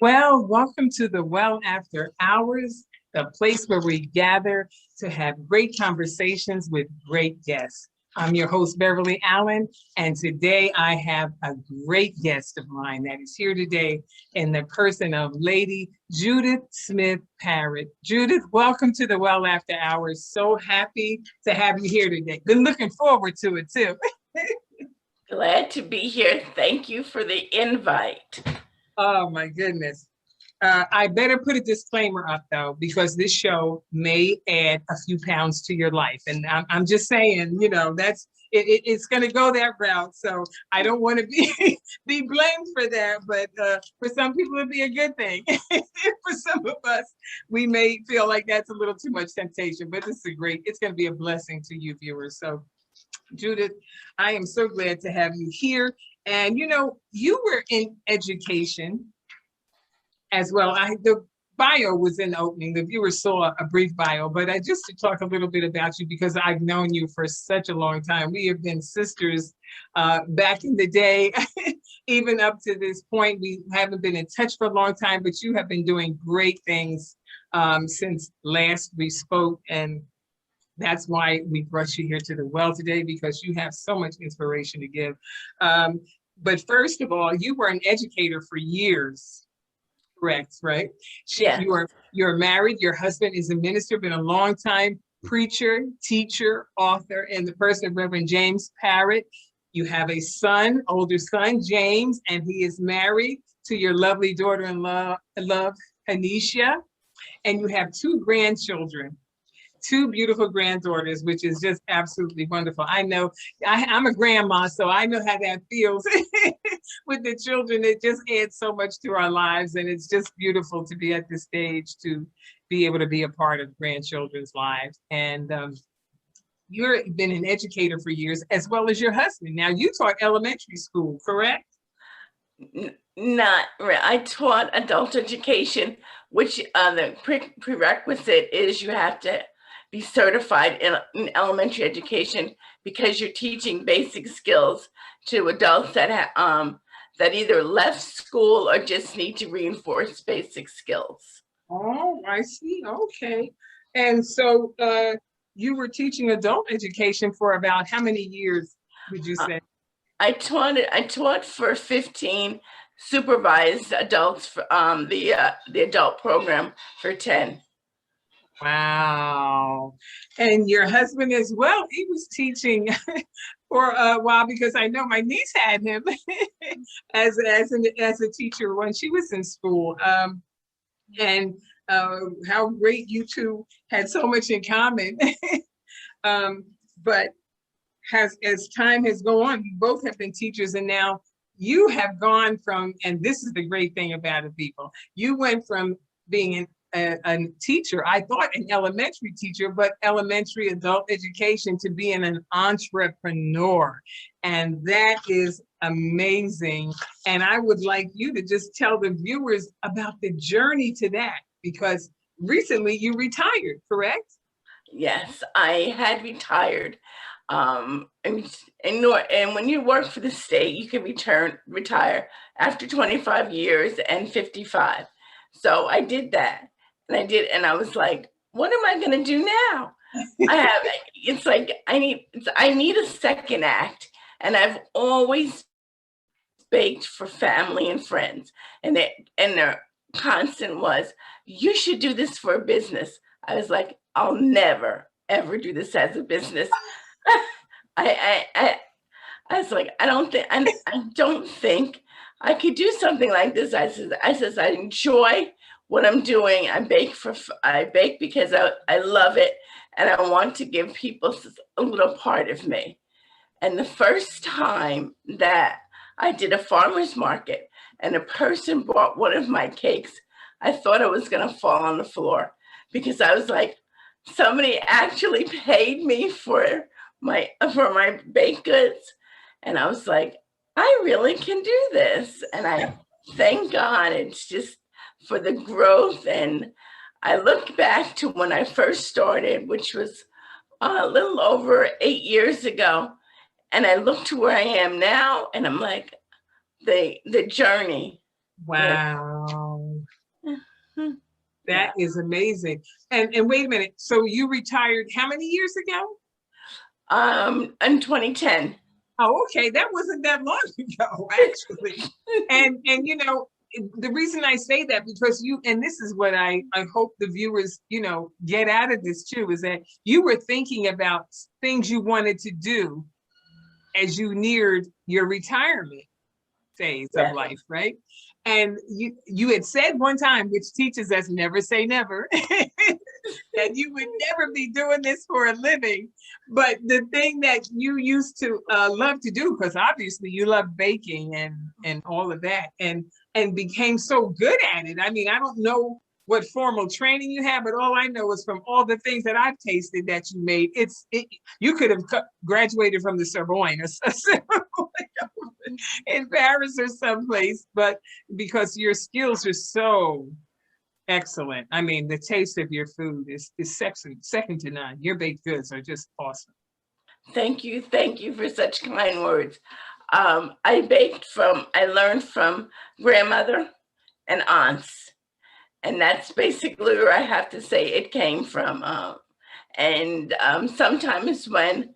Well, welcome to the Well After Hours, the place where we gather to have great conversations with great guests. I'm your host, Beverly Allen, and today I have a great guest of mine that is here today in the person of Lady Judith Smith Parrott. Judith, welcome to the Well After Hours. So happy to have you here today. Been looking forward to it too. Glad to be here. Thank you for the invite. Oh my goodness. I better put a disclaimer up though, because this show may add a few pounds to your life. And I'm just saying, it's going to go that route. So I don't want to be blamed for that. But for some people, it'd be a good thing. For some of us, we may feel like that's a little too much temptation. But it's going to be a blessing to you viewers. So Judith, I am so glad to have you here. And you were in education as well. The bio was in the opening. The viewers saw a brief bio, but I just to talk a little bit about you because I've known you for such a long time. We have been sisters back in the day, even up to this point. We haven't been in touch for a long time, but you have been doing great things since last we spoke. And that's why we brought you here to the well today, because you have so much inspiration to give. But first of all, you were an educator for years, correct, right? Yeah. You're married, your husband is a minister, been a long time preacher, teacher, author, in the person of Reverend James Parrott. You have a son, older son, James, and he is married to your lovely daughter-in-law, Anisha. And you have two grandchildren, two beautiful granddaughters, which is just absolutely wonderful. I know I'm a grandma, so I know how that feels with the children. It just adds so much to our lives, and it's just beautiful to be at this stage to be able to be a part of grandchildren's lives. And you've been an educator for years, as well as your husband. Now, you taught elementary school, correct? Not really. I taught adult education, which the prerequisite is you have to be certified in elementary education because you're teaching basic skills to adults that that either left school or just need to reinforce basic skills. Oh, I see. Okay. And so you were teaching adult education for about how many years, would you say? I taught for 15, supervised adults for the adult program for 10. Wow. And your husband as well, he was teaching for a while, because I know my niece had him as a teacher when she was in school. And how great you two had so much in common. But as time has gone on, you both have been teachers, and now you have gone from, and this is the great thing about it, people, you went from being a teacher, I thought an elementary teacher, but elementary adult education, to being an entrepreneur. And that is amazing. And I would like you to just tell the viewers about the journey to that, because recently you retired, correct? Yes, I had retired. And when you work for the state, you can retire after 25 years and 55. So I did that. And I was like, what am I going to do now? It's like, I need a second act. And I've always baked for family and friends. And their constant was, you should do this for a business. I was like, I'll never, ever do this as a business. I was like, I don't think I could do something like this. I says, I enjoy what I'm doing. I bake because I love it, and I want to give people a little part of me. And the first time that I did a farmer's market and a person bought one of my cakes, I thought I was going to fall on the floor, because I was like, somebody actually paid me for my baked goods. And I was like, I really can do this. And I thank God it's just for the growth. And I look back to when I first started, which was a little over 8 years ago. And I look to where I am now, and I'm like, the journey. Wow. That is amazing. And wait a minute. So you retired how many years ago? In 2010. Oh, okay. That wasn't that long ago, actually. And you know, the reason I say that, because you, and this is what I hope the viewers, you know, get out of this too, is that you were thinking about things you wanted to do as you neared your retirement phase of life, right? And you had said one time, which teaches us never say never, that you would never be doing this for a living. But the thing that you used to love to do, because obviously you love baking and all of that, and became so good at it. I mean, I don't know what formal training you have, but all I know is from all the things that I've tasted that you made, you could have graduated from the Sorbonne or in Paris or someplace, but because your skills are so excellent. I mean, the taste of your food is second to none. Your baked goods are just awesome. Thank you for such kind words. I learned from grandmother and aunts. And that's basically where I have to say it came from. Sometimes when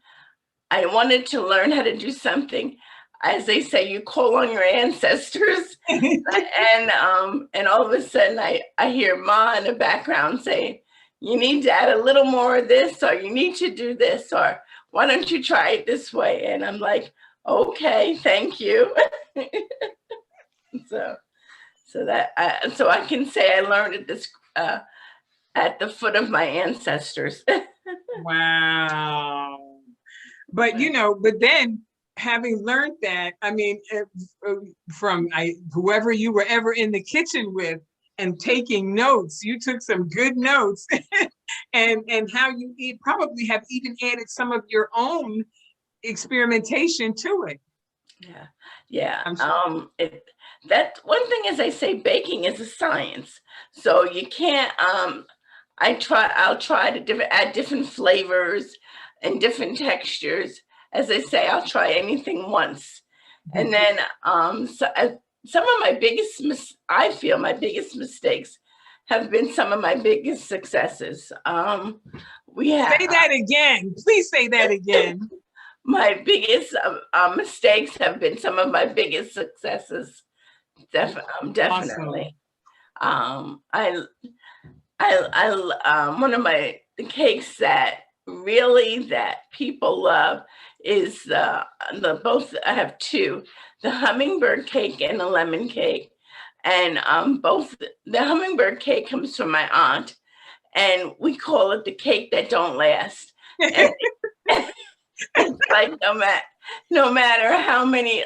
I wanted to learn how to do something, as they say, you call on your ancestors. and all of a sudden I hear Ma in the background saying, you need to add a little more of this, or you need to do this, or why don't you try it this way? And I'm like, okay, thank you. So I can say I learned at the foot of my ancestors. Wow. But you know, but then having learned that, I mean, from whoever you were ever in the kitchen with and taking notes, you took some good notes, and how you probably have even added some of your own experimentation to it. Yeah. Sure. That one thing is, I say baking is a science, so you can't. I'll try to add different flavors and different textures. As I say, I'll try anything once, and then some of my biggest I feel my biggest mistakes have been some of my biggest successes. Say that again. Please say that again. My biggest mistakes have been some of my biggest successes. Definitely. Awesome. One of the cakes that people love is both. I have two: the hummingbird cake and the lemon cake. And both the hummingbird cake comes from my aunt, and we call it the cake that don't last. And it's like no matter how many.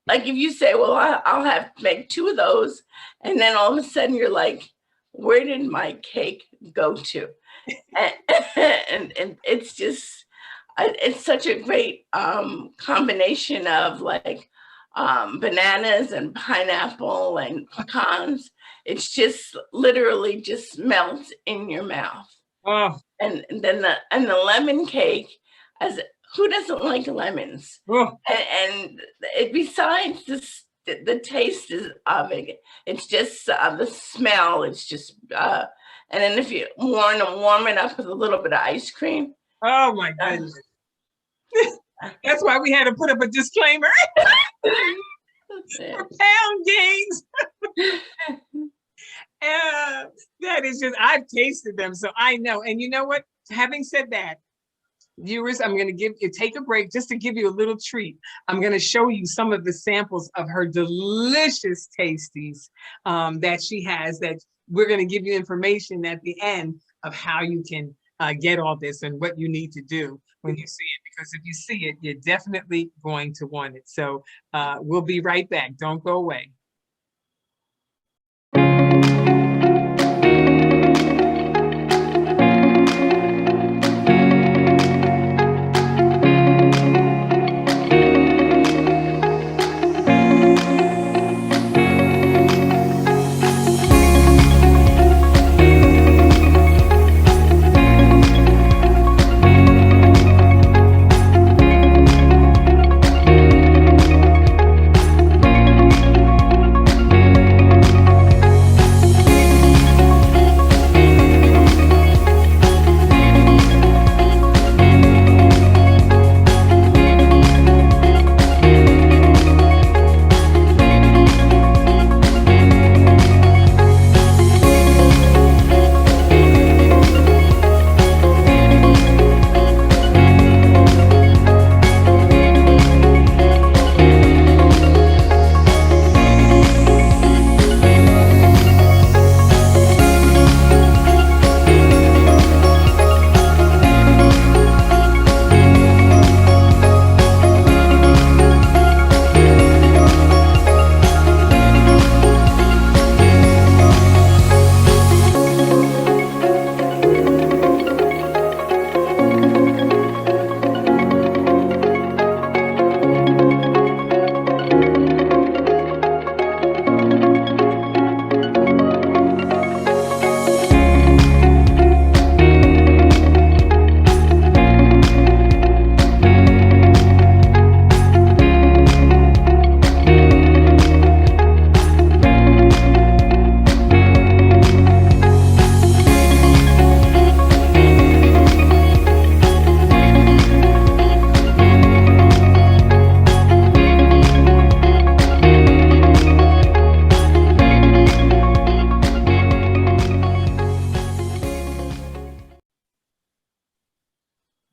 Like if you say, well, I'll have to make two of those, and then all of a sudden you're like, where did my cake go to? And it's just, it's such a great combination of like bananas and pineapple and pecans. It's just literally just melts in your mouth. Oh. And then the lemon cake, who doesn't like lemons? Oh. And besides the taste of it, it's just the smell. It's just, and then if you warm it up with a little bit of ice cream. Oh my goodness. That's why we had to put up a disclaimer. For pound gains. That is just, I've tasted them, so I know. And you know what? Having said that, viewers, I'm going to take a break just to give you a little treat. I'm going to show you some of the samples of her delicious tasties that she has, that we're going to give you information at the end of how you can get all this and what you need to do when you see it, because if you see it, you're definitely going to want it. So we'll be right back. Don't go away.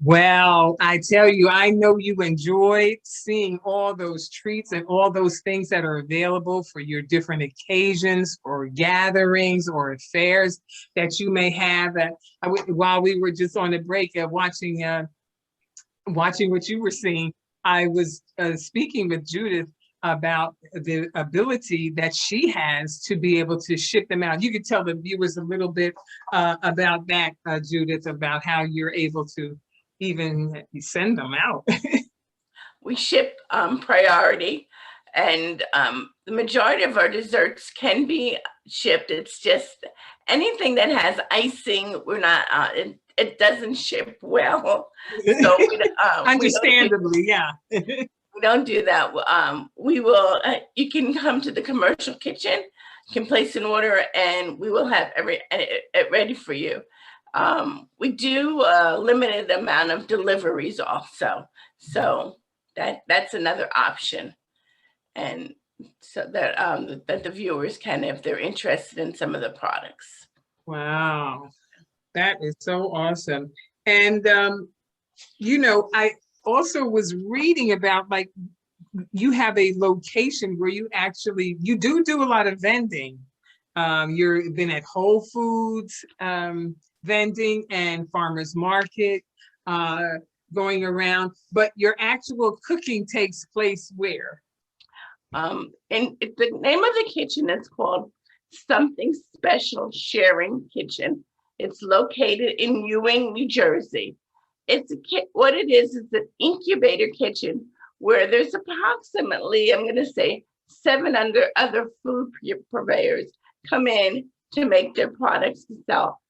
Well, I tell you, I know you enjoyed seeing all those treats and all those things that are available for your different occasions or gatherings or affairs that you may have. While we were just on a break watching what you were seeing, I was speaking with Judith about the ability that she has to be able to ship them out. You could tell the viewers a little bit about that, Judith, about how you're able to even send them out. We ship priority, and the majority of our desserts can be shipped. It's just anything that has icing, we're not, it doesn't ship well. So Understandably, yeah. we don't do that. We will, you can come to the commercial kitchen, you can place an order, and we will have it ready for you. We do a limited amount of deliveries also. So that's another option. And so that the viewers can, if they're interested in some of the products. Wow, that is so awesome. And, I also was reading about, like, you have a location where you do a lot of vending. You've been at Whole Foods vending and farmers market going around, but your actual cooking takes place where? And the name of the kitchen is called Something Special Sharing Kitchen. It's located in Ewing, New Jersey. What it is an incubator kitchen where there's approximately, I'm going to say, 7 other food purveyors come in to make their products to sell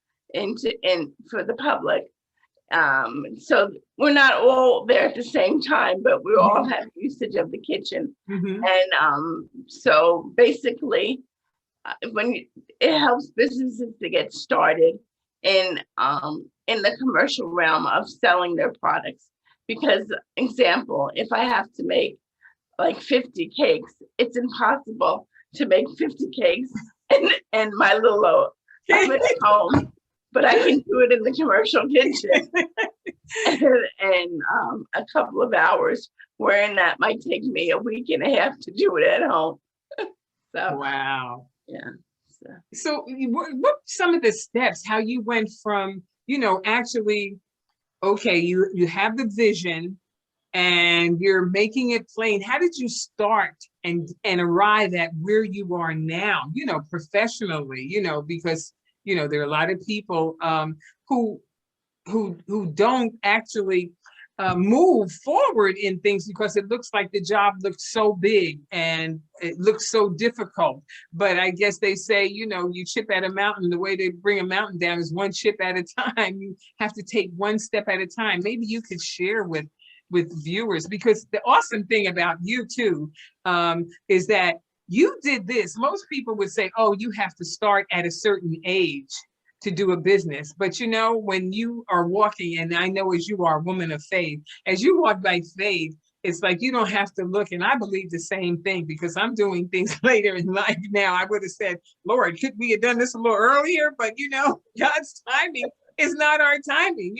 for the public. So we're not all there at the same time, but we all have usage of the kitchen. Mm-hmm. And so basically, it helps businesses to get started in the commercial realm of selling their products. Because, example, if I have to make like 50 cakes, it's impossible to make 50 cakes in my little home, but I can do it in the commercial kitchen in a couple of hours, wherein that might take me a week and a half to do it at home. So wow. Yeah. So what some of the steps, how you went from, actually, okay, you have the vision and you're making it plain. How did you start and arrive at where you are now, professionally, because, there are a lot of people who don't actually move forward in things because it looks like the job looks so big and it looks so difficult. But I guess they say, you chip at a mountain, the way they bring a mountain down is one chip at a time. You have to take one step at a time. Maybe you could share with viewers, because the awesome thing about you too is that you did this. Most people would say, oh, you have to start at a certain age to do a business. But when you are walking, and I know as you are a woman of faith, as you walk by faith, it's like you don't have to look. And I believe the same thing, because I'm doing things later in life now. I would have said, Lord, could we have done this a little earlier? But God's timing is not our timing,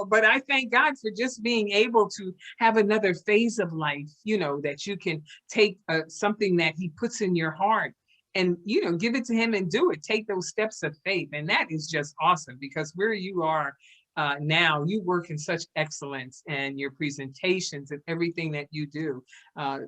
but I thank God for just being able to have another phase of life, that you can take something that he puts in your heart and, give it to him and do it. Take those steps of faith. And that is just awesome, because where you are now, you work in such excellence, and your presentations and everything that you do.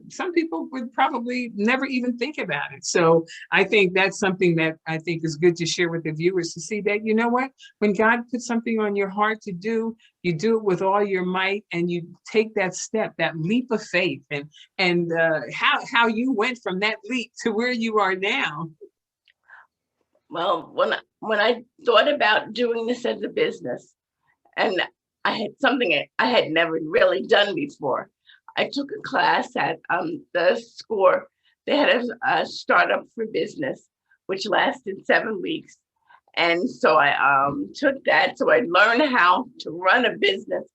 Some people would probably never even think about it. So I think that's something that I think is good to share with the viewers, to see that, what, when God puts something on your heart to do, you do it with all your might, and you take that step, that leap of faith, and how you went from that leap to where you are now. Well, when I thought about doing this as a business, and I had something I had never really done before, I took a class at the SCORE. They had a startup for business, which lasted 7 weeks. And so I took that, so I learned how to run a business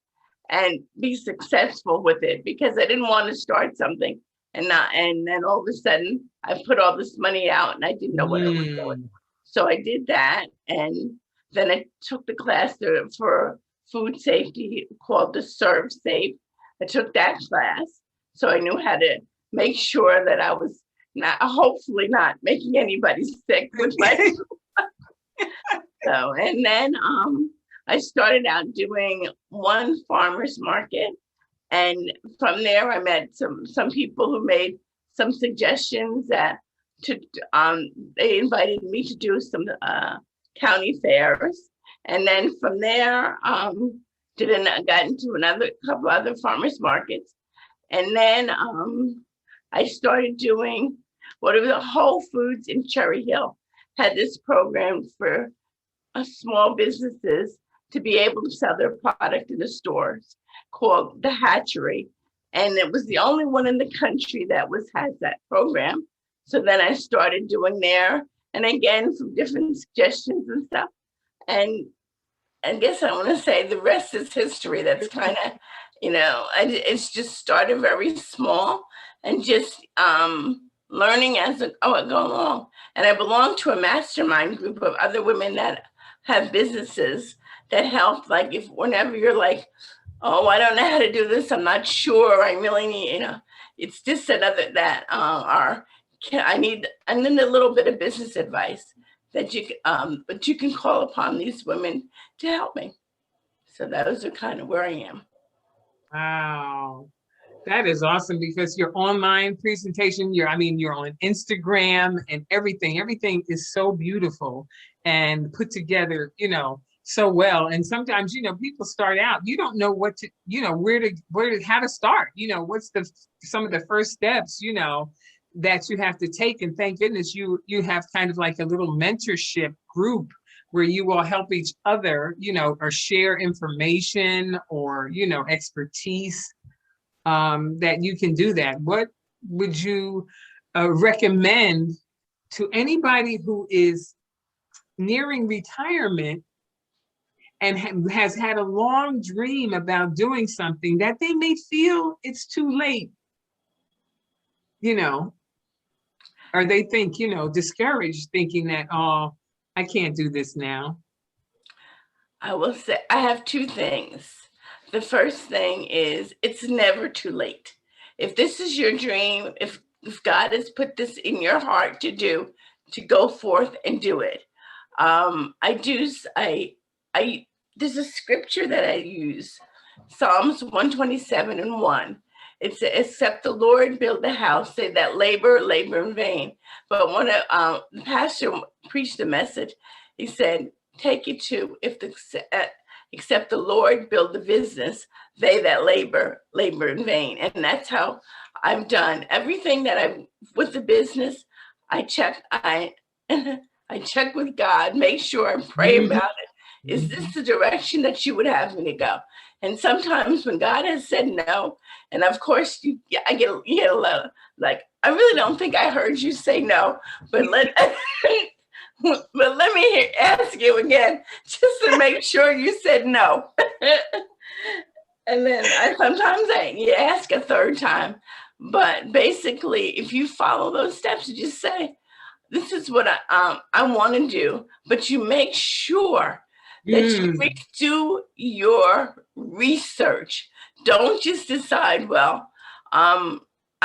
and be successful with it, because I didn't want to start something and then all of a sudden I put all this money out and I didn't know what I was doing. So I did that, and then I took the class for food safety called the Serve Safe. I took that class, so I knew how to make sure that I was hopefully not making anybody sick with my so. And then I started out doing one farmer's market, and from there I met some people who made some suggestions that they invited me to do some county fairs. And then from there, got into another couple other farmers markets. And then I started doing the Whole Foods in Cherry Hill had this program for small businesses to be able to sell their product in the stores called The Hatchery. And it was the only one in the country that has that program. So then I started doing there, and again, some different suggestions and stuff. And I guess I want to say the rest is history. That's kind of, it's just started very small and just learning as I go along. And I belong to a mastermind group of other women that have businesses that help. Like whenever you're like, oh, I don't know how to do this, I'm not sure, I really need, it's just another that I need a little bit of business advice that but you can call upon these women to help me. So those are kind of where I am. Wow. That is awesome, because your online presentation, you're on Instagram and everything is so beautiful and put together, so well. And sometimes, people start out, you don't know what to, how to start, what's some of the first steps, that you have to take. And thank goodness you have kind of like a little mentorship group where you all help each other, or share information or, expertise, that you can do that. What would you recommend to anybody who is nearing retirement and has had a long dream about doing something that they may feel it's too late, or they think, discouraged, thinking that, oh, I can't do this now? I will say I have two things. The first thing is it's never too late. If this is your dream, if God has put this in your heart to do, to go forth and do it. There's a scripture that I use, Psalms 127:1. It's except the Lord build the house, they that labor in vain. But when the pastor preached the message, he said, take it to except the Lord build the business, they that labor in vain. And that's how I've done everything that with the business. I check with God, make sure and pray about it. Is this the direction that you would have me to go? And sometimes when God has said no, and of course you get a lot like, I really don't think I heard you say no, but let me ask you again, just to make sure you said no. And then sometimes you ask a third time. But basically, if you follow those steps, you just say, this is what I want to do. But you make sure that you do your research. Don't just decide, well, I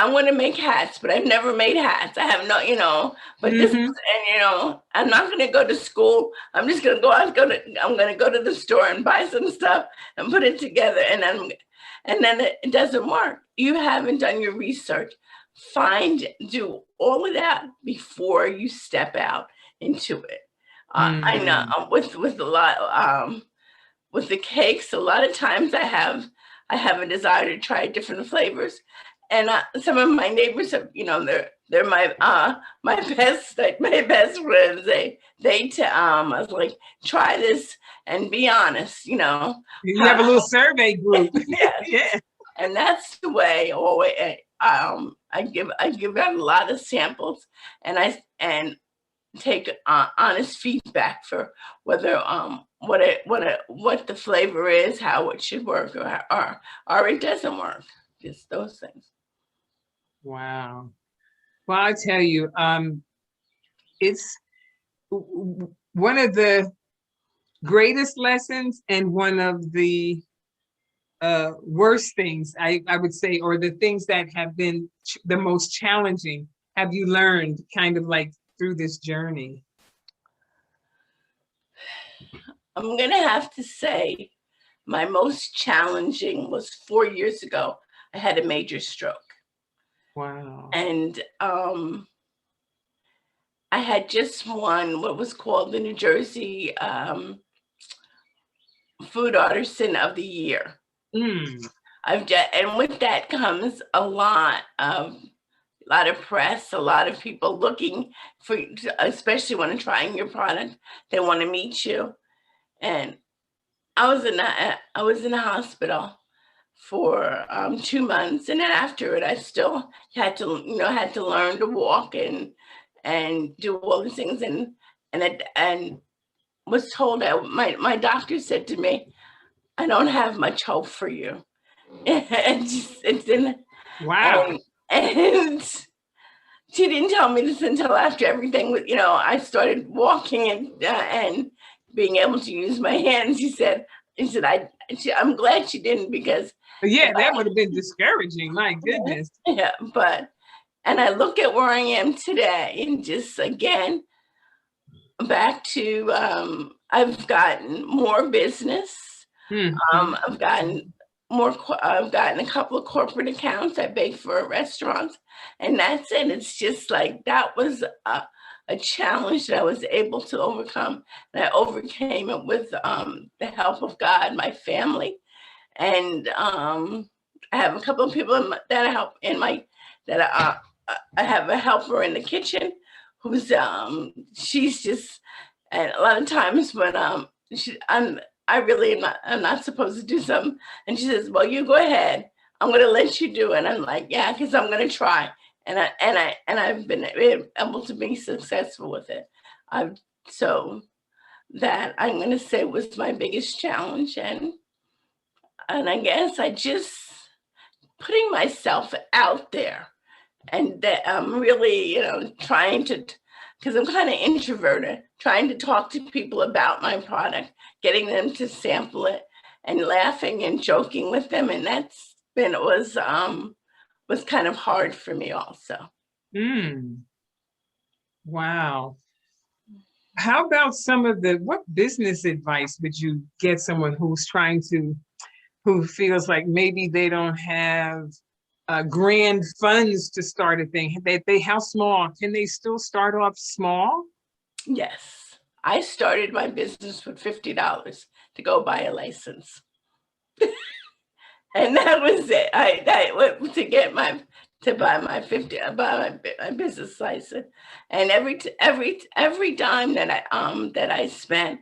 want to make hats, but I've never made hats. I have no, but this is, and I'm not going to go to school. I'm just going to I'm going to go to the store and buy some stuff and put it together. And then it doesn't work. You haven't done your research. Do all of that before you step out into it. I know with a lot, with the cakes, a lot of times I have a desire to try different flavors. And some of my neighbors have, they're my best friends. I was like, try this and be honest, You have a little survey group. Yes. Yeah. And that's the way always I give out a lot of samples, and take honest feedback for whether what the flavor is, how it should work, or it doesn't work. Just those things. Wow. Well, I tell you, it's one of the greatest lessons and one of the worst things, I would say, or the things that have been the most challenging, have you learned kind of like through this journey? I'm going to have to say my most challenging was 4 years ago. I had a major stroke. Wow. And I had just won what was called the New Jersey Food Artisan of the Year. Mm. And with that comes a lot of press, a lot of people looking for, especially when they're trying your product, they want to meet you. And I was in the hospital for 2 months, and then after it, I still had to learn to walk and do all these things, and was told that my doctor said to me, "I don't have much hope for you," and Wow. and she didn't tell me this until after everything was, I started walking and being able to use my hands. She said, I'm glad she didn't, because Yeah, that would have been discouraging. My goodness. yeah, and I look at where I am today, and just again, back to, I've gotten more business. Mm-hmm. I've gotten a couple of corporate accounts. I bake for restaurants, and that's it. It's just like that was a challenge that I was able to overcome, and I overcame it with the help of God, my family, and I have a couple of people that I help in my that I have a helper in the kitchen who's she's just, and a lot of times when I really am not, I'm not supposed to do something, and she says, "Well, you go ahead. I'm going to let you do it." And I'm like, "Yeah, because I'm going to try." I've been able to be successful with it. I've so that I'm going to say was my biggest challenge, and I guess I just putting myself out there, and that I'm really, trying to, because I'm kind of introverted, trying to talk to people about my product, getting them to sample it, and laughing and joking with them, and that's been was kind of hard for me also. Mm. Wow. How about some of what business advice would you get someone who feels like maybe they don't have grand funds to start a thing? How small can they still start off small? Yes, I started my business with $50 to go buy a license. And that was it. I went to get to buy my 50, buy my business license, and every dime that I spent,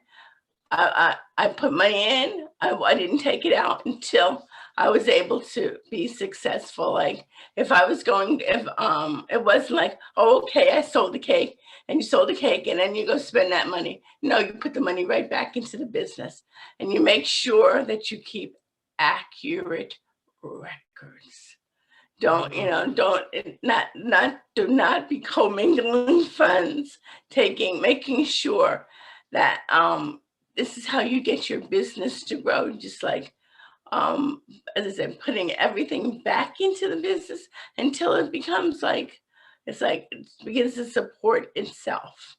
I put money in. I didn't take it out until I was able to be successful. Like if it wasn't like, oh, okay, I sold the cake, and you sold the cake, and then you go spend that money. No, you put the money right back into the business, and you make sure that you keep accurate records. Don't, do not be commingling funds, making sure that this is how you get your business to grow. Just like, as I said, putting everything back into the business until it becomes like, it begins to support itself,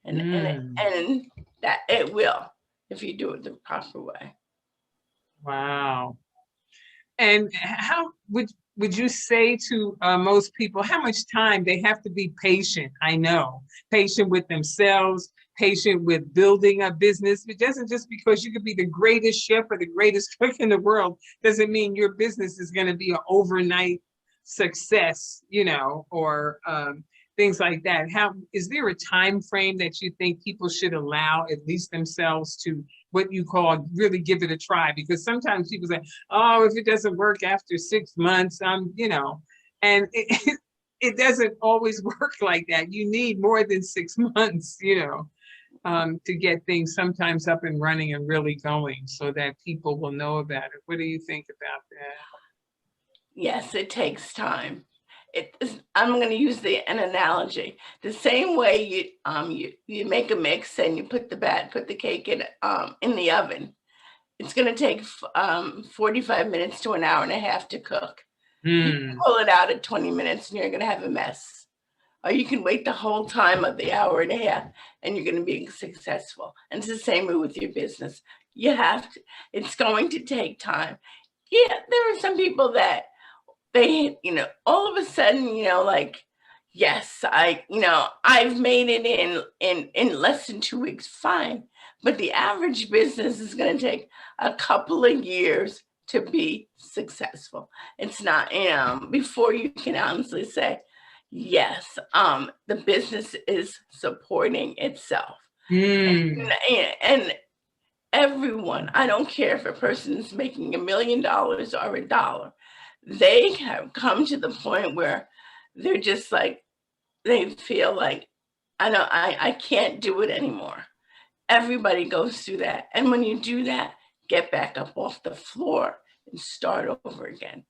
and Mm. and that it will, if you do it the proper way. Wow. And how would you say to most people how much time they have to be patient? I know, patient with themselves, patient with building a business. It doesn't just because you could be the greatest chef or the greatest cook in the world doesn't mean your business is going to be an overnight success, or things like that. How is there a time frame that you think people should allow at least themselves to what you call really give it a try? Because sometimes people say, oh, if it doesn't work after 6 months, and it doesn't always work like that. You need more than 6 months, to get things sometimes up and running and really going so that people will know about it. What do you think about that? Yes, it takes time. I'm going to use an analogy. The same way you make a mix and you put the cake in the oven. It's going to take 45 minutes to an hour and a half to cook. You can pull it out at 20 minutes and you're going to have a mess. Or you can wait the whole time of the hour and a half and you're going to be successful. And it's the same way with your business. You have to, it's going to take time. Yeah, there are some people that they, all of a sudden, like, yes, I've made it in less than 2 weeks, fine. But the average business is going to take a couple of years to be successful. It's not, before you can honestly say, yes, the business is supporting itself. And everyone, I don't care if a person is making $1 million or $1, they have come to the point where they're just like, they feel like, I can't do it anymore. Everybody goes through that. And when you do that, get back up off the floor and start over again.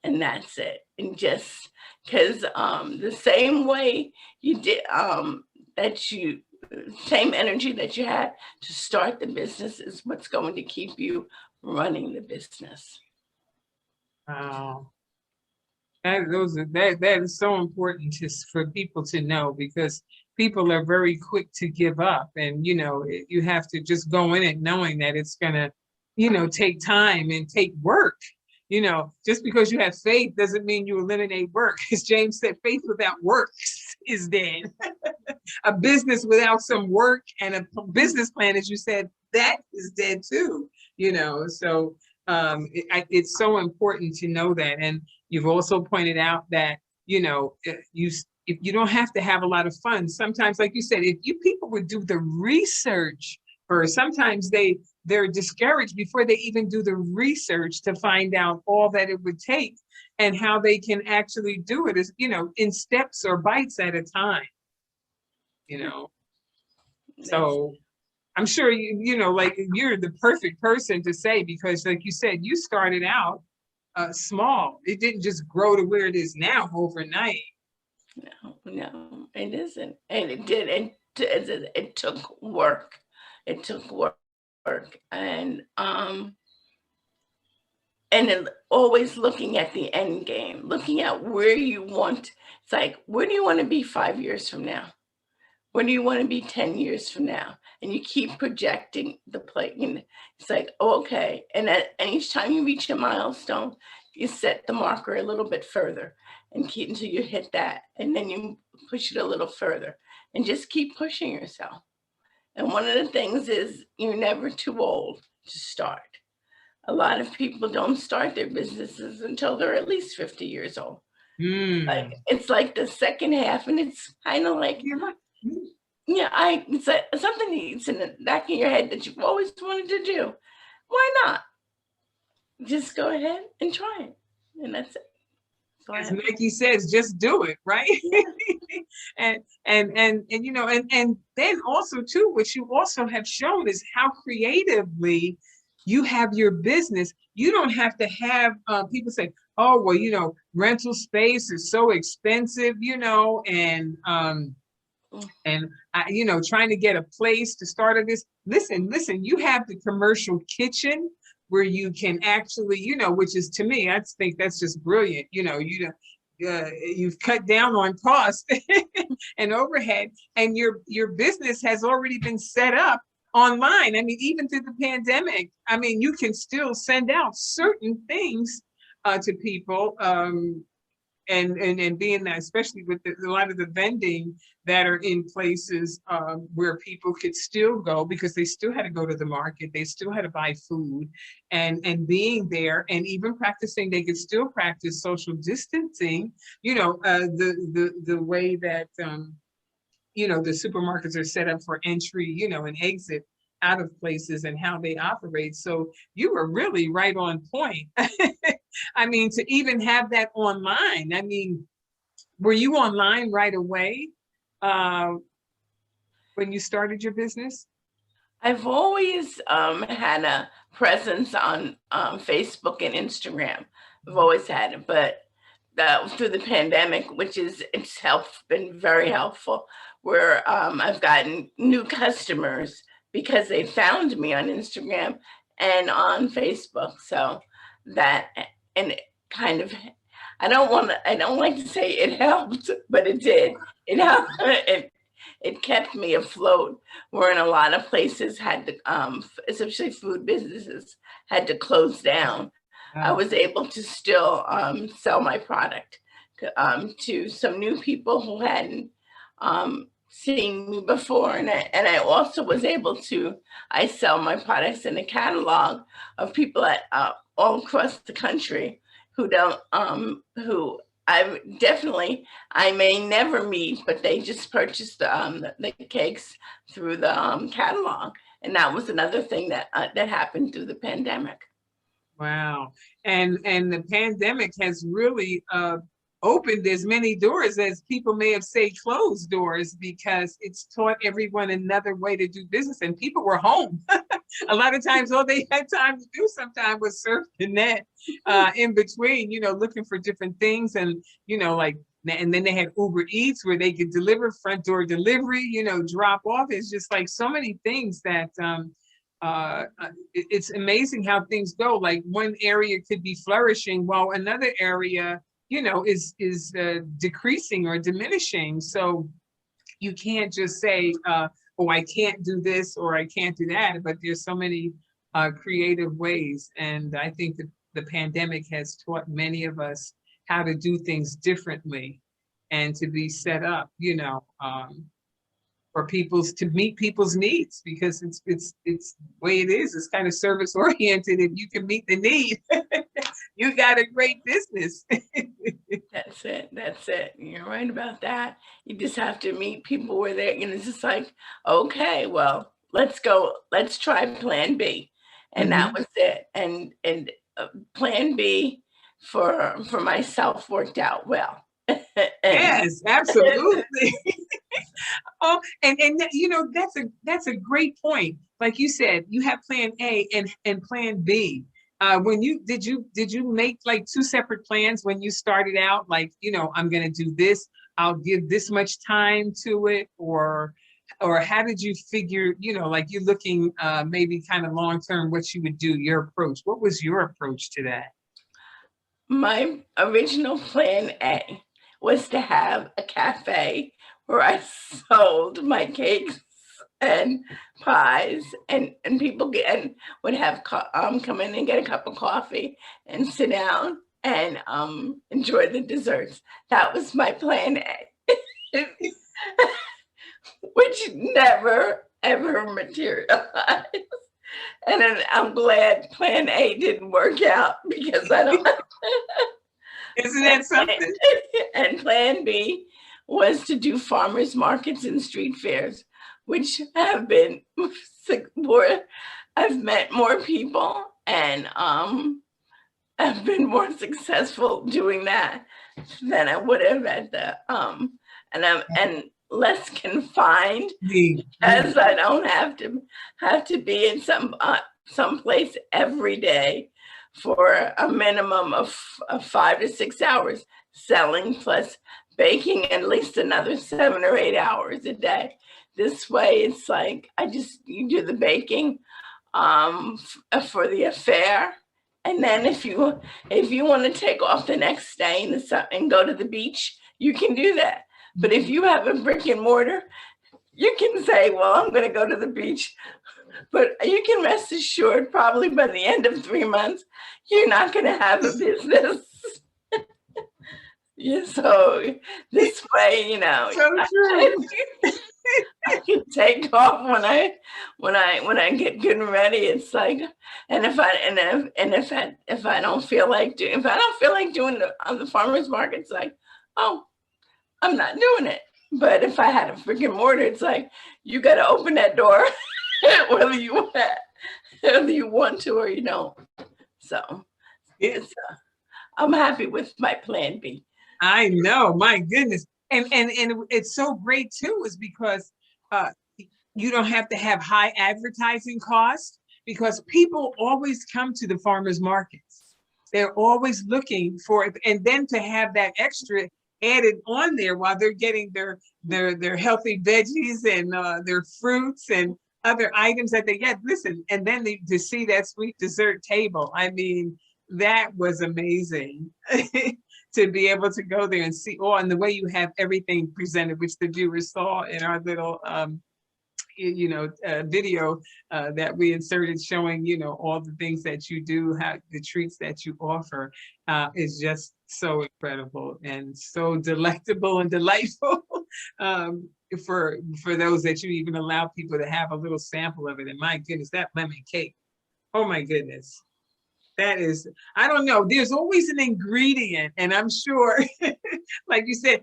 And that's it. And just because the same way you did, same energy that you had to start the business is what's going to keep you running the business. Wow. That is so important for people to know, because people are very quick to give up, and you have to just go in it knowing that it's gonna take time and take work. Just because you have faith doesn't mean you eliminate work. As James said, faith without works is dead. A business without some work and a business plan, as you said, that is dead too. So it's so important to know that. And you've also pointed out that if you don't have to have a lot of fun. Sometimes, like you said, if people would do the research first, sometimes they're discouraged before they even do the research to find out all that it would take and how they can actually do it, is in steps or bites at a time. So I'm sure like you're the perfect person to say, because like you said, you started out small. It didn't just grow to where it is now overnight. No, it isn't. And it did. It took work. It took work. And then always looking at the end game, looking at where you want. It's like, where do you want to be 5 years from now? Where do you want to be 10 years from now? And you keep projecting the play. It's like, okay. And each time you reach a milestone, you set the marker a little bit further and keep until you hit that. And then you push it a little further and just keep pushing yourself. And one of the things is you're never too old to start. A lot of people don't start their businesses until they're at least 50 years old. Like, it's like the second half, and it's kind of like, it's something that's in the back of your head that you've always wanted to do. Why not? Just go ahead and try it, and that's it. As Nike says, just do it, right? and then also too, what you also have shown is how creatively you have your business. You don't have to have people say, oh, well, rental space is so expensive, and trying to get a place to start a this. Listen, you have the commercial kitchen where you can actually, which is, to me, I think that's just brilliant. You've cut down on cost and overhead, and your business has already been set up online. I mean, even through the pandemic, you can still send out certain things to people, and being that, especially with a lot of the vending that are in places where people could still go, because they still had to go to the market, they still had to buy food, and being there and even practicing, they could still practice social distancing, the way that the supermarkets are set up for entry, and exit out of places, and how they operate. So you were really right on point. To even have that online, were you online right away when you started your business? I've always had a presence on Facebook and Instagram. I've always had it, but through the pandemic, which is been very helpful, where I've gotten new customers because they found me on Instagram and on Facebook. So that, and it kind of, I don't like to say it helped, but it did. It helped. It kept me afloat. Where in a lot of places had to, especially food businesses, had to close down. I was able to still sell my product to some new people who hadn't seen me before, and I also was able to. I sell my products in a catalog of people at all across the country who don't who I may never meet, but they just purchased the cakes through the catalog, and that was another thing that that happened through the pandemic. Wow. And the pandemic has really opened as many doors as people may have said closed doors, because it's taught everyone another way to do business, and people were home. A lot of times all they had time to do sometimes was surf the net in between, looking for different things. And, like, and then they had Uber Eats where they could deliver, front door delivery, drop off. It's just like so many things that it's amazing how things go. Like one area could be flourishing while another area, is decreasing or diminishing. So you can't just say, oh, I can't do this or I can't do that. But there's so many creative ways. And I think that the pandemic has taught many of us how to do things differently and to be set up, for to meet people's needs, because it's the way it is. It's kind of service oriented. If you can meet the need, you got a great business. That's it. You're right about that. You just have to meet people where they're, it's just like, okay, well, let's try plan B. And that was it. And plan B for myself worked out well. Yes, absolutely. Oh, and that's a great point. Like you said, you have plan A and plan B. When did you make like two separate plans when you started out? Like, I'm going to do this, I'll give this much time to it, or how did you figure, like you're looking maybe kind of long term, what you would do, your approach? What was your approach to that? My original plan A was to have a cafe where I sold my cakes and pies, and people would have come in and get a cup of coffee and sit down and enjoy the desserts. That was my plan A, which never ever materialized. And then I'm glad plan A didn't work out, because I don't. Isn't that something? And plan B was to do farmers markets and street fairs, which have been more, I've met more people, and I've been more successful doing that than I would have at the and less confined, because I don't have to be in some place every day for a minimum of 5 to 6 hours selling, plus baking at least another 7 or 8 hours a day. This way, it's like you do the baking for the affair, and then if you want to take off the next day and go to the beach, you can do that. But if you have a brick and mortar, you can say, well, I'm going to go to the beach. But you can rest assured, probably by the end of 3 months, you're not going to have a business. Yeah, so this way, So true. I can take off when I get good and ready. It's like, and if I don't feel like doing the farmers market, it's like, oh, I'm not doing it. But if I had a freaking mortar, it's like, you got to open that door, whether you want to or you don't. So I'm happy with my plan B. I know, my goodness. And it's so great too, is because you don't have to have high advertising costs, because people always come to the farmers markets. they're always looking for it. And then to have that extra added on there while they're getting their healthy veggies and their fruits and other items that they get. Listen, and then to see that sweet dessert table, I mean, that was amazing. To be able to go there and see, and the way you have everything presented, which the viewers saw in our little video that we inserted, showing all the things that you do, how the treats that you offer, is just so incredible and so delectable and delightful. For those that you even allow people to have a little sample of it. And my goodness, that lemon cake, oh my goodness. That is, I don't know. There's always an ingredient, and I'm sure, like you said,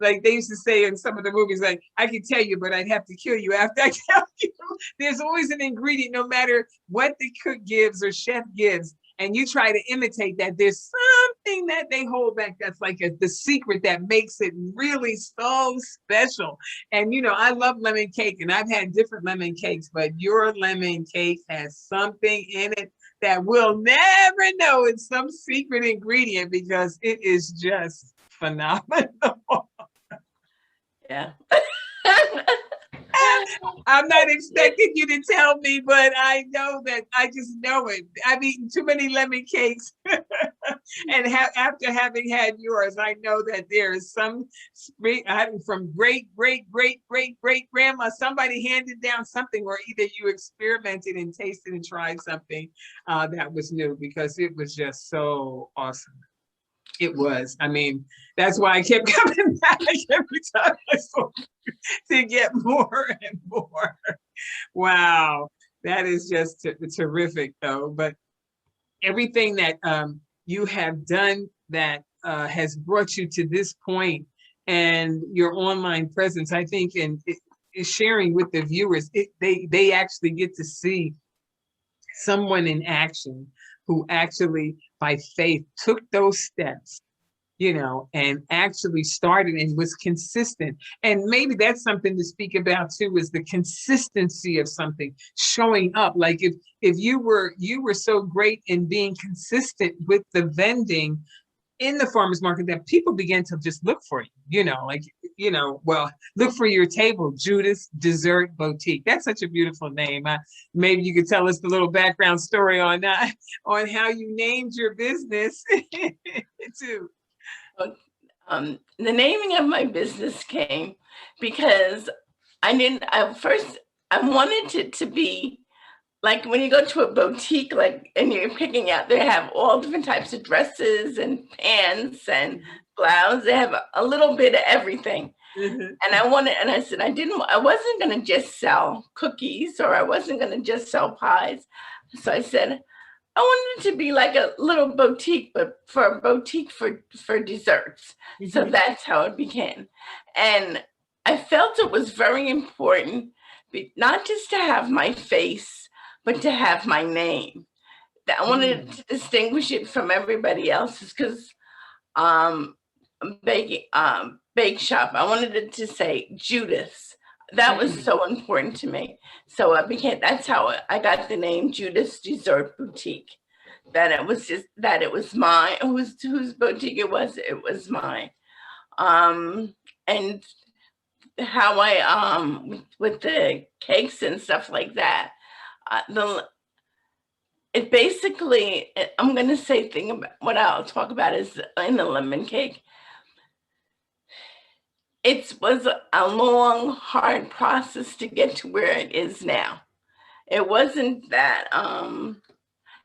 like they used to say in some of the movies, like, I could tell you, but I'd have to kill you after I tell you. There's always an ingredient, no matter what the cook gives or chef gives, and you try to imitate that. There's something that they hold back that's like the secret that makes it really so special. And I love lemon cake, and I've had different lemon cakes, but your lemon cake has something in it that we'll never know. It's some secret ingredient because it is just phenomenal. Yeah. I'm not expecting you to tell me, but I know that I just know it. I've eaten too many lemon cakes. And after having had yours, I know that there is some from great grandma, somebody handed down something, or either you experimented and tasted and tried something that was new, because it was just so awesome. It was. I mean, that's why I kept coming back every time I saw you, to get more and more. Wow, that is just terrific, though. But everything that you have done that has brought you to this point, and your online presence, I think, and sharing with the viewers, they actually get to see someone in action who actually, by faith, took those steps, and actually started and was consistent. And maybe that's something to speak about too, is the consistency of something showing up. Like if you were so great in being consistent with the vending in the farmers market, that people began to just look for you, well, look for your table, Judith Dessert Boutique. That's such a beautiful name. Maybe you could tell us the little background story on on how you named your business too. The naming of my business came because I wanted it to be like when you go to a boutique, like, and you're picking out, they have all different types of dresses and pants and blouses. They have a little bit of everything. And I said, I wasn't going to just sell cookies, or I wasn't going to just sell pies. So I said, I wanted it to be like a little boutique, but for a boutique for desserts. So that's how it began. And I felt it was very important, not just to have my face, but to have my name. I wanted to distinguish it from everybody else's, because bake shop, I wanted it to say Judith. That was so important to me. So that's how I got the name Judith's Dessert Boutique. That it was mine. Whose boutique it was mine. And how I with the cakes and stuff like that. It basically, I'm going to say what I'll talk about is in the lemon cake. It was a long, hard process to get to where it is now. It wasn't that,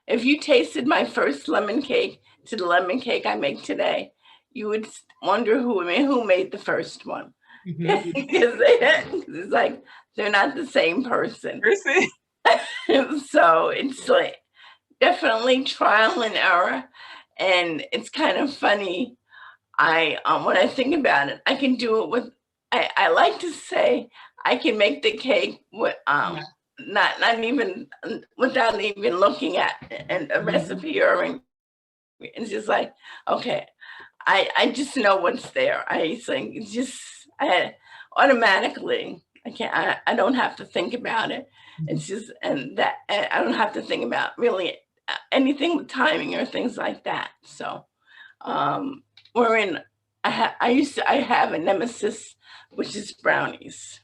if you tasted my first lemon cake to the lemon cake I make today, you would wonder who made the first one. Because it's like, they're not the same person. So it's like definitely trial and error. And it's kind of funny. When I think about it, I can do it with, I like to say I can make the cake with, not even, without even looking at a recipe or it's just like, okay, I just know what's there. I think it's just, automatically, I don't have to think about it. It's just, and that I don't have to think about really anything with timing or things like that. So, wherein I have a nemesis, which is brownies.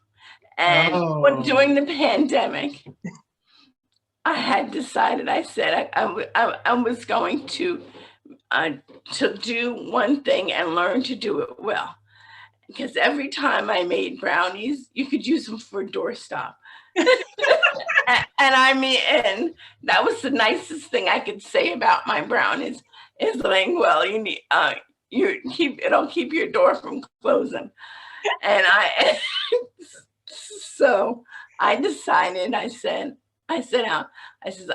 And during the pandemic, I had decided, I said I was going to do one thing and learn to do it well. Because every time I made brownies, you could use them for a doorstop. And that was the nicest thing I could say about my brownies is like, well, you need it'll keep your door from closing. And so I decided, I said, I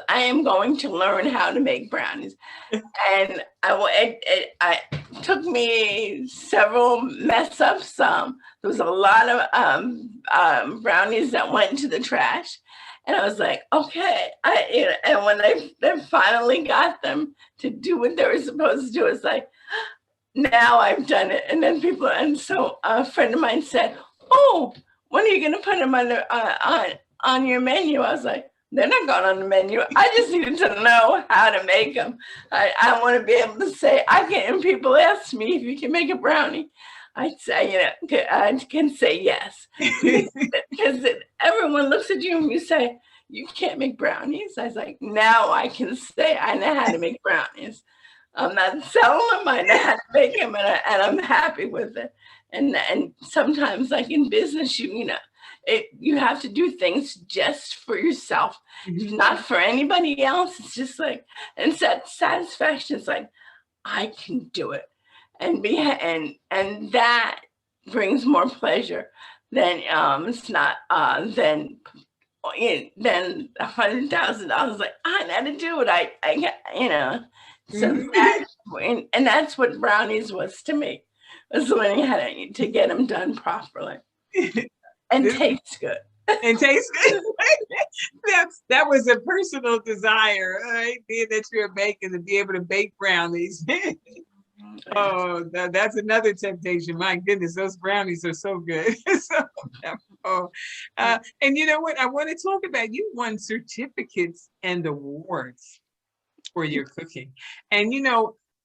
am going to learn how to make brownies. And it took me several mess ups. There was a lot of brownies that went into the trash. And I was like, okay. And when they finally got them to do what they were supposed to do, it's like, now I've done it. And then so a friend of mine said, oh, when are you going to put them on your menu? I was like, they're not going on the menu. I just needed to know how to make them. I want to be able to say, and people ask me if you can make a brownie. I'd say, I can say yes. Because everyone looks at you and you say, you can't make brownies. I was like, now I can say I know how to make brownies. I'm not selling them. I know how to make them, and I'm happy with it. And sometimes, like in business, you have to do things just for yourself, not for anybody else. It's just like, and satisfaction is like, I can do it, and that brings more pleasure than it's not than $100,000. Like, I know how to do it. So that's what brownies was to me, was learning how to get them done properly. And tastes good. And tastes good. that was a personal desire, right? Being that you're a baker, to be able to bake brownies. Oh, that's another temptation. My goodness, those brownies are so good. And you know what? I want to talk about, you won certificates and awards for your cooking. And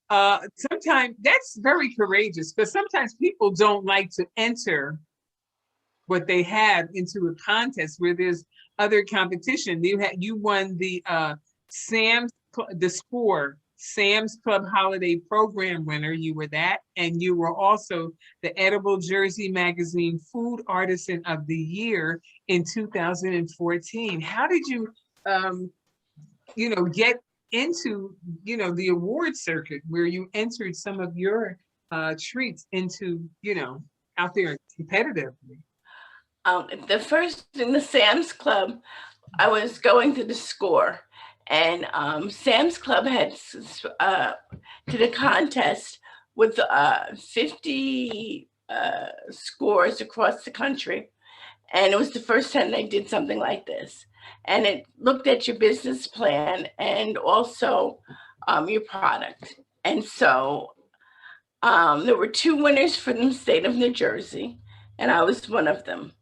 sometimes that's very courageous, because sometimes people don't like to enter what they have into a contest where there's other competition. You won the Sam's Club Holiday Program winner. You were that, and you were also the Edible Jersey Magazine Food Artisan of the Year in 2014. How did you, get into, the award circuit where you entered some of your treats into, out there competitively? The first in the Sam's Club, I was going to the score, and Sam's Club had did a contest with 50 scores across the country, and it was the first time they did something like this. And it looked at your business plan and also your product. And so there were 2 winners from the state of New Jersey, and I was one of them.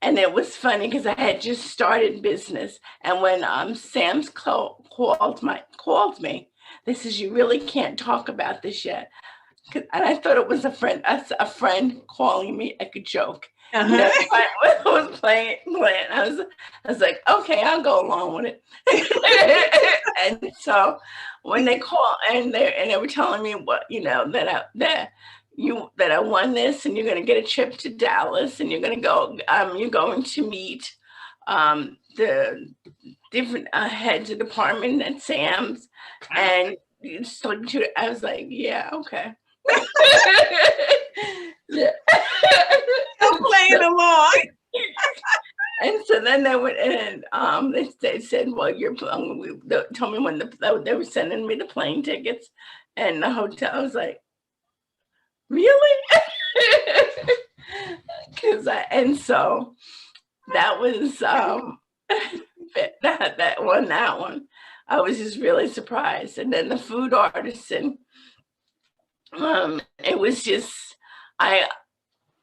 And it was funny because I had just started business. And when Sam's called me, they says, you really can't talk about this yet. And I thought it was a friend calling me like a joke. I was playing. I was like, okay, I'll go along with it. And so when they called and they were telling me what, that I won this, and you're going to get a trip to Dallas, and you're going to go, you're going to meet the different heads of department at Sam's, and I was like, yeah, okay. Yeah. I'm playing along. And so then they went and they said, well, they told me when they were sending me the plane tickets and the hotel. I was like, really? And so that was that one. I was just really surprised. And then the food artisan, it was just, I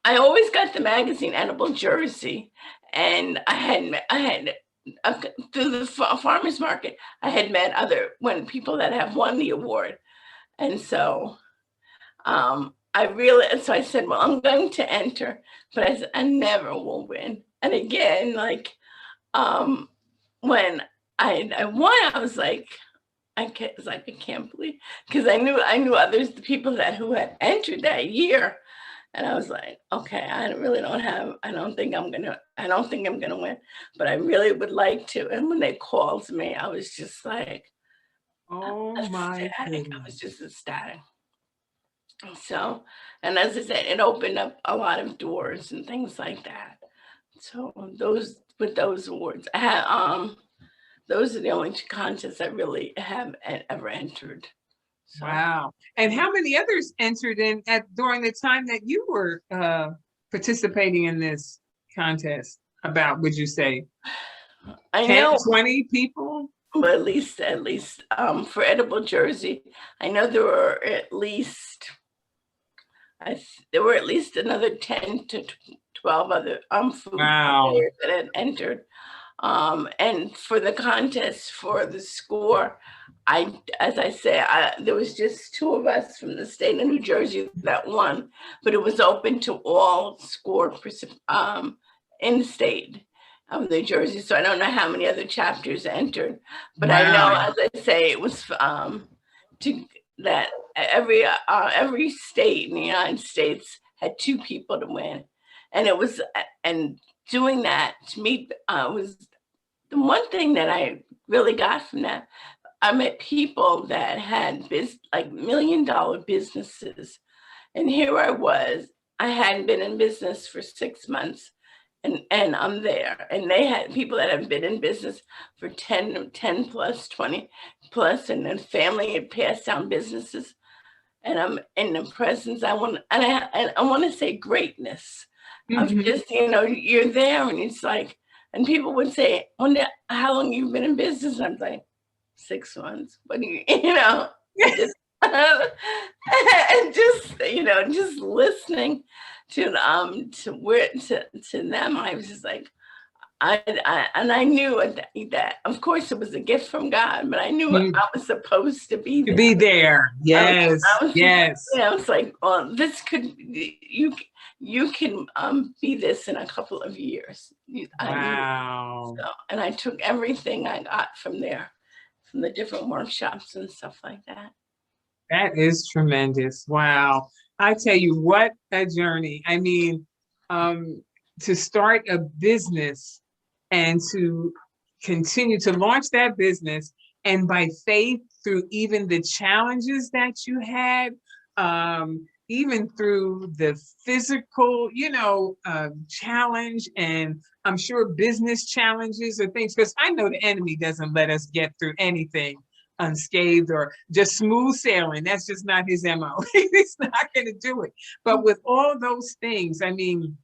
always got the magazine Edible Jersey, and I had through the farmers market, I had met people that have won the award. And so so I said, well, I'm going to enter, but I said, I never will win. And again, like, when I won, I was like, I can't believe, because I knew others, the people who had entered that year. And I was like, okay, I don't think I'm gonna win, but I really would like to. And when they called me, I was just like, Oh my ecstatic. I was goodness. just ecstatic. So, and as I said, it opened up a lot of doors and things like that. So those awards, I had, those are the only two contests I really have ever entered. So. Wow. And how many others entered in during the time that you were participating in this contest? About, would you say, I 10, know 20 people? Well, at least for Edible Jersey, I know there were at least another 10 to 12 other food players that had entered. And for the contest, for the score, as I say, there was just 2 of us from the state of New Jersey that won, but it was open to all score in the state of New Jersey. So I don't know how many other chapters entered, but I know, as I say, it was that every state in the United States had 2 people to win, and doing that to me was the one thing that I really got from that. I met people that had like $1 million businesses, and here I was. I hadn't been in business for 6 months, and I'm there. And they had people that had been in business for 10 plus, 20 plus, and then family had passed down businesses. And I'm in the presence. I want to say greatness of just, you're there, and it's like, and people would say, wonder how long you've been in business. I'm like, 6 months. What do you, just, and just listening to them, I was just like, I knew that of course it was a gift from God, but I knew I was supposed to be there. To be there, yes, yes. I was like, well, this could you can be this in a couple of years. Wow. And I took everything I got from there, from the different workshops and stuff like that. That is tremendous. Wow. I tell you, what a journey. I mean, to start a business and to continue to launch that business, and by faith, through even the challenges that you had, even through the physical, challenge, and I'm sure business challenges or things, because I know the enemy doesn't let us get through anything unscathed or just smooth sailing. That's just not his MO. He's not going to do it. But with all those things, I mean,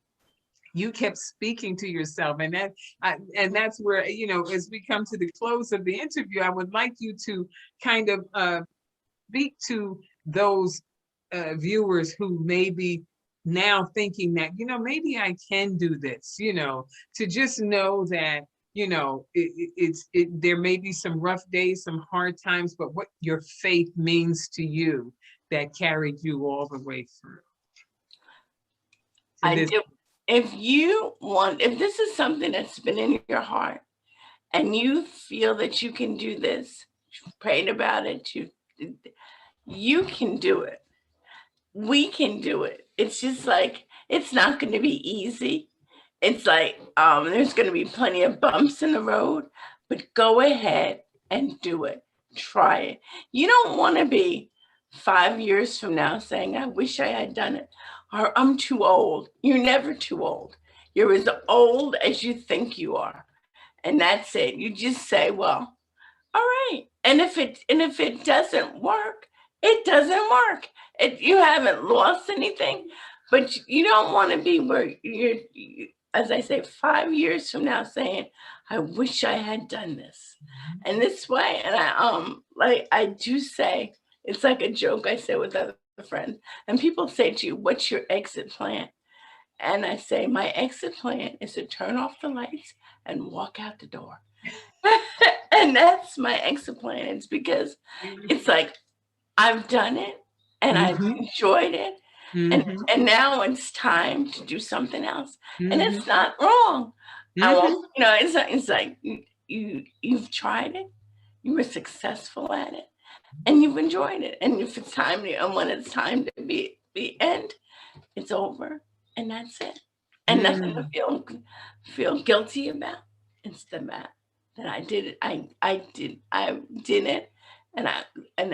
you kept speaking to yourself, and that's where, as we come to the close of the interview, I would like you to kind of speak to those viewers who may be now thinking that, maybe I can do this, to just know that, there may be some rough days, some hard times, but what your faith means to you that carried you all the way through. If this is something that's been in your heart and you feel that you can do this, you've prayed about it, you can do it. We can do it. It's just like, it's not going to be easy. It's like, there's going to be plenty of bumps in the road, but go ahead and do it. Try it. You don't want to be 5 years from now saying, I wish I had done it, or I'm too old. You're never too old. You're as old as you think you are. And that's it. You just say, well, all right. And if it doesn't work, it doesn't work. You haven't lost anything, but you don't want to be where you're, as I say, 5 years from now saying, I wish I had done this. And this way, and I do say, it's like a joke I say with other friends, and people say to you, what's your exit plan? And I say, my exit plan is to turn off the lights and walk out the door. And that's my exit plan. It's because it's like, I've done it and I've Mm-hmm. enjoyed it. Mm-hmm. And now it's time to do something else. And Mm-hmm. it's not wrong. I Mm-hmm. won't, it's like you've tried it, you were successful at it, and you've enjoyed it. And if it's time to, and when it's time to be end, it's over, and that's it. And nothing to feel guilty about. It's the fact that I did it. I did it, and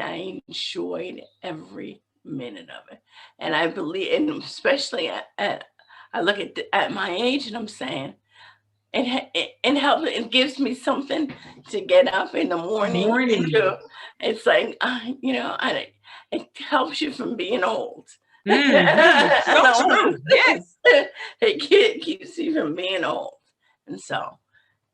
I enjoyed every minute of it. And I believe, and especially I look at my age, and I'm saying it helps. It gives me something to get up in the morning and Morning. do. It's like it helps you from being old. Mm-hmm. So true. Yes. It keeps you from being old, and so,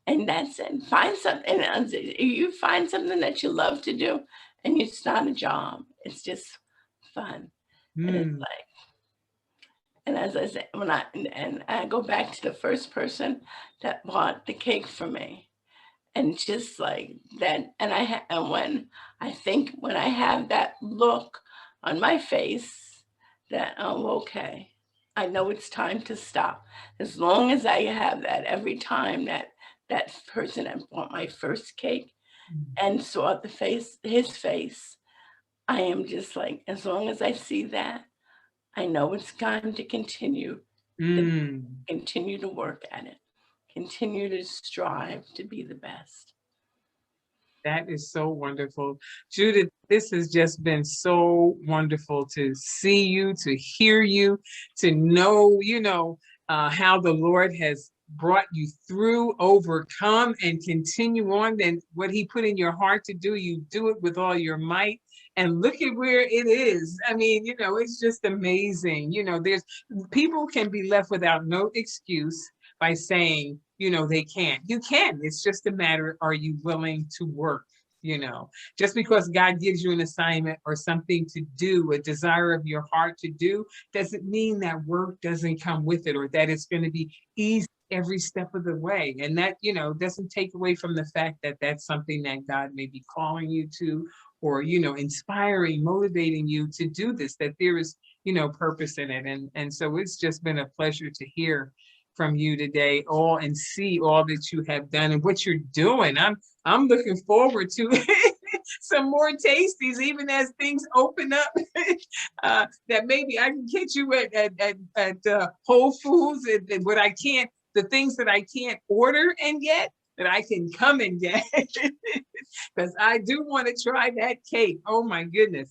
and that's it. Find something. And you find something that you love to do, and it's not a job. It's just fun, and it's Mm. like. And as I said, and I go back to the first person that bought the cake for me, and just like that, and when when I have that look on my face, that okay, I know it's time to stop. As long as I have that, every time that person that bought my first cake and saw his face, I am just like, as long as I see that, I know it's time to Mm. continue to work at it, continue to strive to be the best. That is so wonderful. Judith, this has just been so wonderful to see you, to hear you, to know, how the Lord has brought you through, overcome, and continue on. And what he put in your heart to do, you do it with all your might. And look at where it is. I mean, it's just amazing. There's people can be left without no excuse by saying, they can't. You can. It's just a matter, are you willing to work? Just because God gives you an assignment or something to do, a desire of your heart to do, doesn't mean that work doesn't come with it or that it's going to be easy every step of the way. And that, doesn't take away from the fact that that's something that God may be calling you to, or, inspiring, motivating you to do this, that there is, purpose in it. And so it's just been a pleasure to hear from you today, all, and see all that you have done and what you're doing. I'm looking forward to some more tasties, even as things open up. That maybe I can catch you at Whole Foods, and what I can't, the things that I can't order and get, that I can come and get, because I do want to try that cake. Oh my goodness,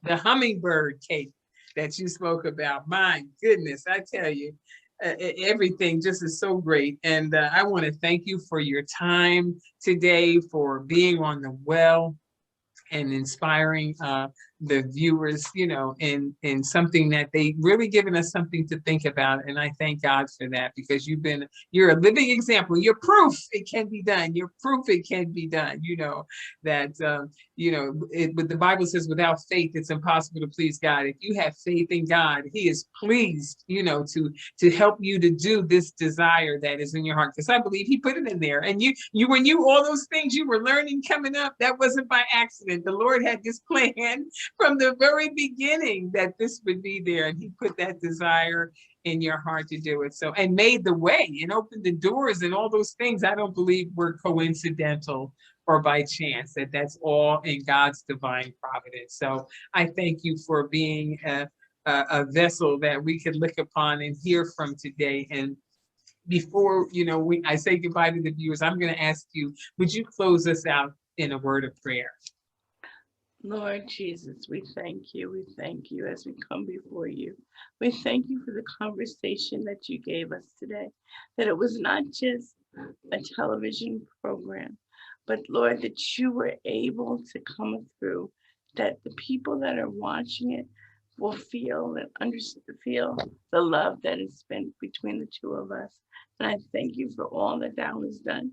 the hummingbird cake that you spoke about. My goodness, I tell you, everything just is so great. And I want to thank you for your time today, for being on the well and inspiring the viewers, in something that they really given us something to think about. And I thank God for that, because you're a living example. You're proof it can be done. You're proof it can be done. That, but the Bible says without faith, it's impossible to please God. If you have faith in God, he is pleased, to help you to do this desire that is in your heart. Because I believe he put it in there. And when all those things you were learning coming up, that wasn't by accident. The Lord had this plan from the very beginning that this would be there. And he put that desire in your heart to do it. So, and made the way and opened the doors, and all those things I don't believe were coincidental or by chance, that's all in God's divine providence. So I thank you for being a vessel that we could look upon and hear from today. And before I say goodbye to the viewers, I'm going to ask you, would you close us out in a word of prayer? Lord Jesus, we thank you. We thank you as we come before you. We thank you for the conversation that you gave us today, that it was not just a television program, but Lord, that you were able to come through, that the people that are watching it will feel and feel the love that is spent between the two of us. And I thank you for all that thou hast done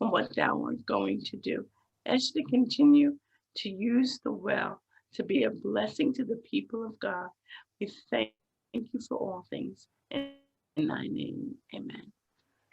and what thou art going to do. As you continue to use the well to be a blessing to the people of God, we thank you for all things. In thy name, amen.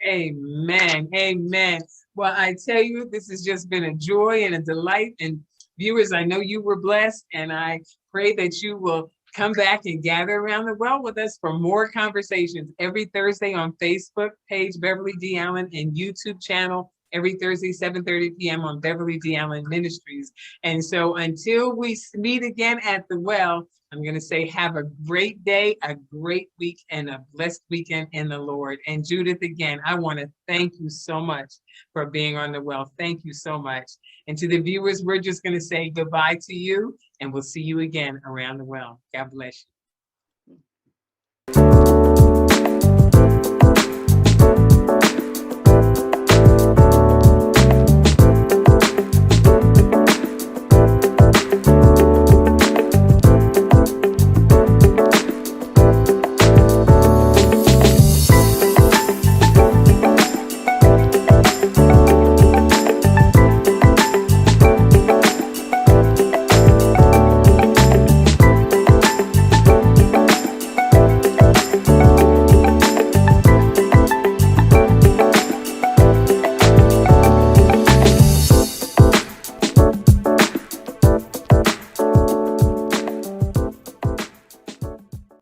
Amen. Amen. Well, I tell you, this has just been a joy and a delight. And viewers, I know you were blessed, and I pray that you will come back and gather around the well with us for more conversations every Thursday on Facebook page Beverly D. Allen and YouTube channel every Thursday, 7:30 p.m. on Beverly D. Allen Ministries. And so until we meet again at the well, I'm going to say have a great day, a great week, and a blessed weekend in the Lord. And Judith, again, I want to thank you so much for being on the well. Thank you so much. And to the viewers, we're just going to say goodbye to you, and we'll see you again around the well. God bless you.